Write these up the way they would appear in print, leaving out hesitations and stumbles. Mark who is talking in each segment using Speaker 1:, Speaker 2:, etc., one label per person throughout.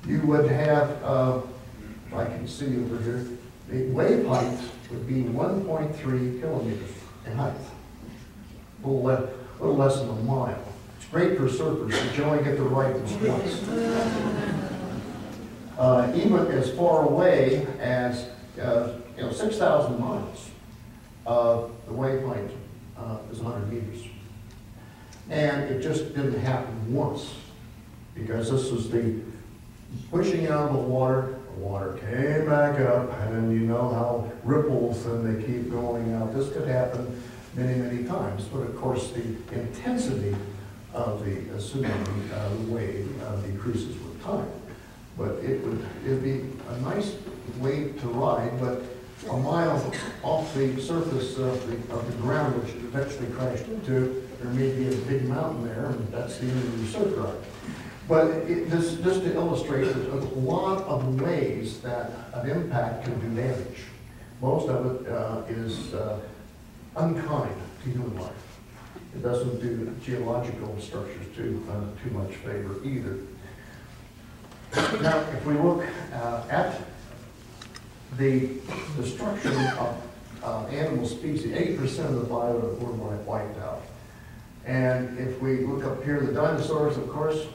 Speaker 1: you would have, if I can see over here, the wave height would be 1.3 kilometers in height, a little less than a mile. It's great for surfers, but you only get to ride this once. Even as far away as 6,000 miles, the wave height is 100 meters. And it just didn't happen once, because this was the pushing out of the water came back up, and you know how ripples and they keep going out. This could happen many, many times, but of course the intensity of the tsunami wave decreases with time. But it'd be a nice wave to ride, but a mile off the surface of the ground, which it eventually crashed into, there may be a big mountain there, and that's the end of your surf ride. But just to illustrate, there's a lot of ways that an impact can do damage. Most of it is unkind to human life. It doesn't do geological structures too much favor either. Now, if we look at the destruction of animal species, 8% of the biota were wiped out. And if we look up here, the dinosaurs, of course,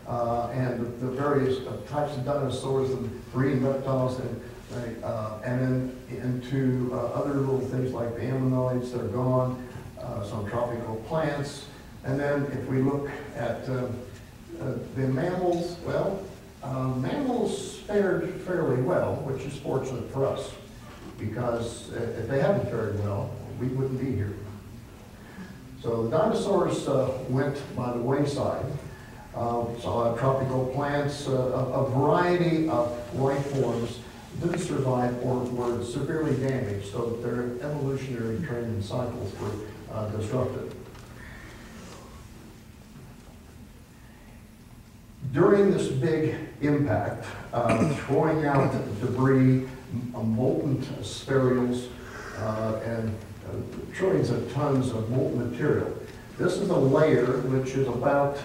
Speaker 1: and the various types of dinosaurs, and marine reptiles, and then into other little things like the ammonoids that are gone, some tropical plants. And then if we look at the mammals, well, mammals fared fairly well, which is fortunate for us, because if they hadn't fared well, we wouldn't be here. So the dinosaurs went by the wayside. Saw tropical plants, a variety of life forms didn't survive or were severely damaged, so that their evolutionary training cycles were disrupted. During this big impact, throwing out debris, molten spherules, and trillions of tons of molten material. This is a layer which is about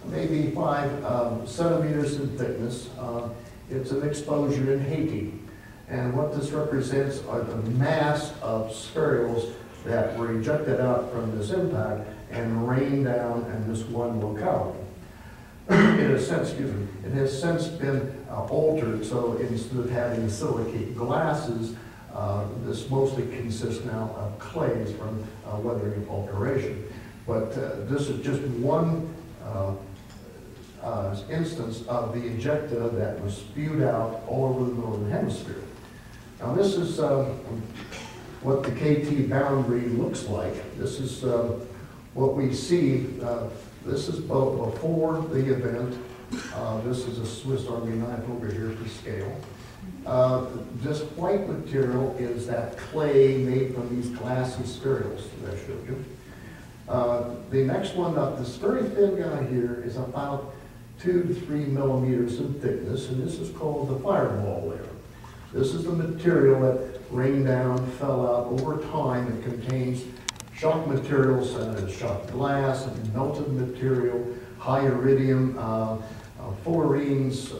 Speaker 1: maybe 5 centimeters in thickness. It's an exposure in Haiti. And what this represents are the mass of spherules that were ejected out from this impact and rained down in this one locality. It has since been altered, so instead of having silicate glasses, this mostly consists now of clays from weathering alteration. But this is just one instance of the ejecta that was spewed out all over the northern hemisphere. Now this is what the KT boundary looks like. This is what we see. This is before the event. This is a Swiss Army knife over here to scale. This white material is that clay made from these glassy spherules that I showed you. The next one up, this very thin guy here, is about 2 to 3 millimeters in thickness, and this is called the fireball layer. This is the material that rained down, fell out over time. It contains shock materials, shock glass, and melted material, high iridium, fullerenes,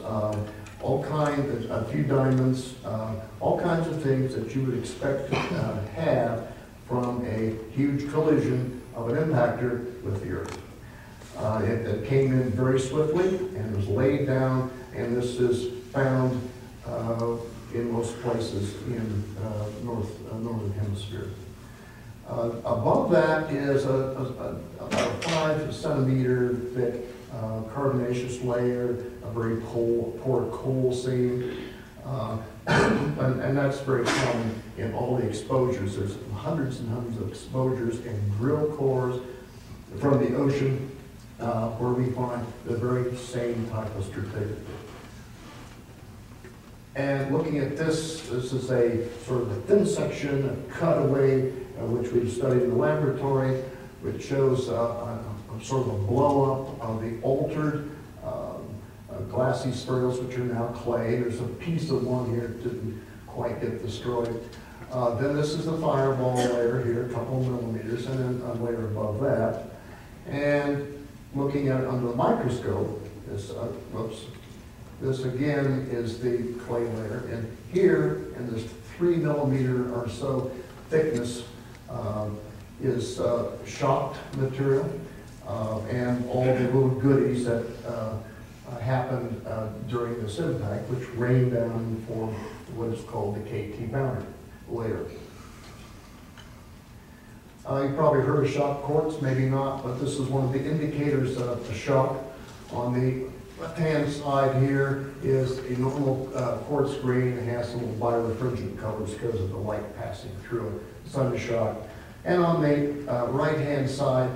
Speaker 1: all kinds, a few diamonds, all kinds of things that you would expect to have from a huge collision of an impactor with the Earth. It came in very swiftly and was laid down, and this is found in most places in northern hemisphere. Above that is about a 5 centimeter thick carbonaceous layer, a very poor coal seam, and that's very common in all the exposures. There's hundreds and hundreds of exposures and drill cores from the ocean where we find the very same type of stratigraphy. And looking at this is a sort of a thin section, a cutaway, which we've studied in the laboratory, which shows sort of a blow-up of the altered glassy spherules, which are now clay. There's a piece of one here that didn't quite get destroyed. Then this is the fireball layer here, a couple millimeters, and then a layer above that. And looking at it under the microscope, this, This again is the clay layer, and here in this 3 millimeter or so thickness is shocked material and all the little goodies that happened during this impact, which rained down and formed what is called the KT boundary layer. You probably heard of shock quartz, maybe not, but this is one of the indicators of the shock. On the left-hand side here is a normal quartz grain. It has some little birefringent colors because of the light passing through it. Sun shock. And on the right-hand side,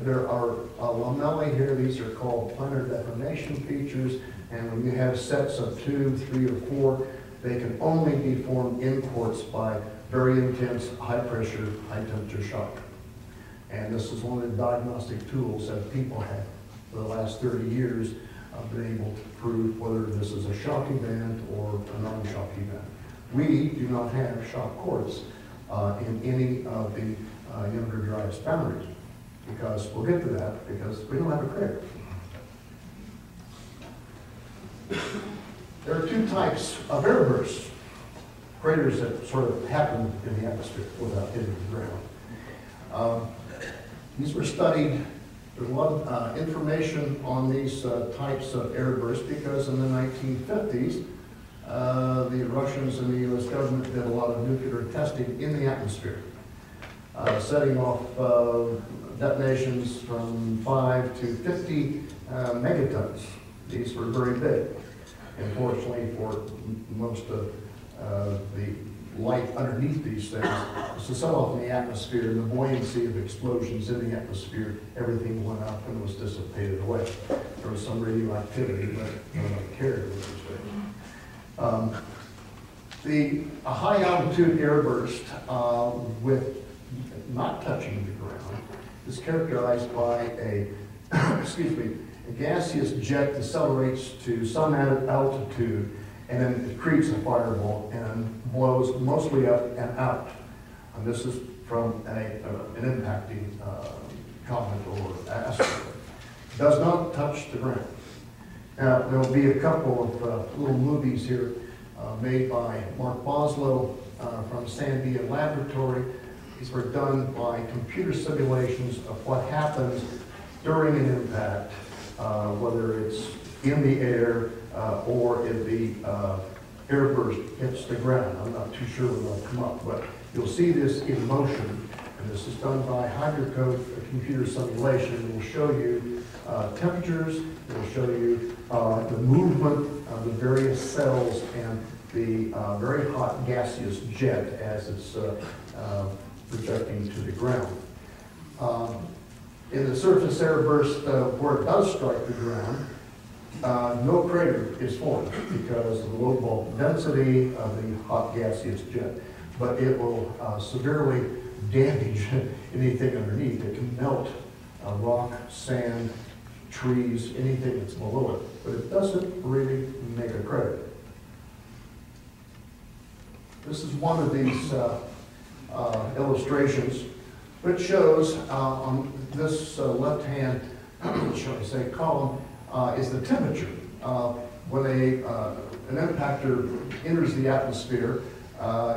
Speaker 1: there are lamellae here. These are called planar deformation features. And when you have sets of 2, 3, or 4, they can only be formed in quartz by very intense, high-pressure, high-temperature shock. And this is one of the diagnostic tools that people have for the last 30 years been able to prove whether this is a shock event or a non-shock event. We do not have shock quartz in any of the younger dryas boundaries, because we'll get to that, because we don't have a crater. There are 2 types of airbursts, craters that sort of happen in the atmosphere without hitting the ground. These were studied. There's a lot of information on these types of airbursts because in the 1950s, the Russians and the US government did a lot of nuclear testing in the atmosphere, setting off detonations from 5 to 50 megatons. These were very big. Unfortunately, for most of the light underneath these things, to set off in the atmosphere, the buoyancy of explosions in the atmosphere, everything went up and was dissipated away. There was some radioactivity, but nobody cared with these things. A high altitude airburst with not touching the ground is characterized by a, a gaseous jet decelerates to some altitude, and then it creates a fireball and blows mostly up and out. And this is from an impacting comet or asteroid. Does not touch the ground. Now, there will be a couple of little movies here made by Mark Boslow from Sandia Laboratory. These were done by computer simulations of what happens during an impact, whether it's in the air or if the airburst hits the ground. I'm not too sure when they'll come up, but you'll see this in motion. And this is done by hydrocode computer simulation. It will show you temperatures. It will show you the movement of the various cells and the very hot gaseous jet as it's projecting to the ground. In the surface airburst, where it does strike the ground, no crater is formed because of the low bulk density of the hot gaseous jet, but it will severely damage anything underneath. It can melt rock, sand, trees, anything that's below it, but it doesn't really make a crater. This is one of these illustrations, which shows on this left-hand, shall I say, column is the temperature. When an impactor enters the atmosphere,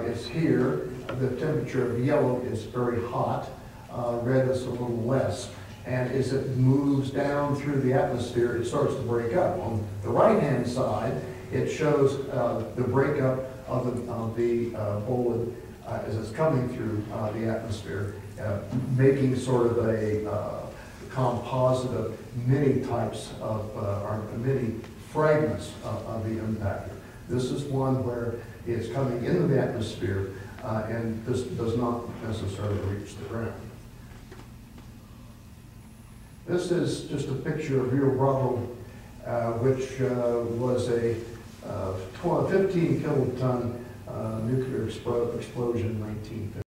Speaker 1: it's here. The temperature of yellow is very hot. Red is a little less. And as it moves down through the atmosphere, it starts to break up. On the right-hand side, it shows the breakup of the bolide as it's coming through the atmosphere, making sort of a composite of many types of, or many fragments of the impactor. This is one where it's coming into the atmosphere and this does not necessarily reach the ground. This is just a picture of Rio Bravo, which was a 15 kiloton nuclear explosion in 1950.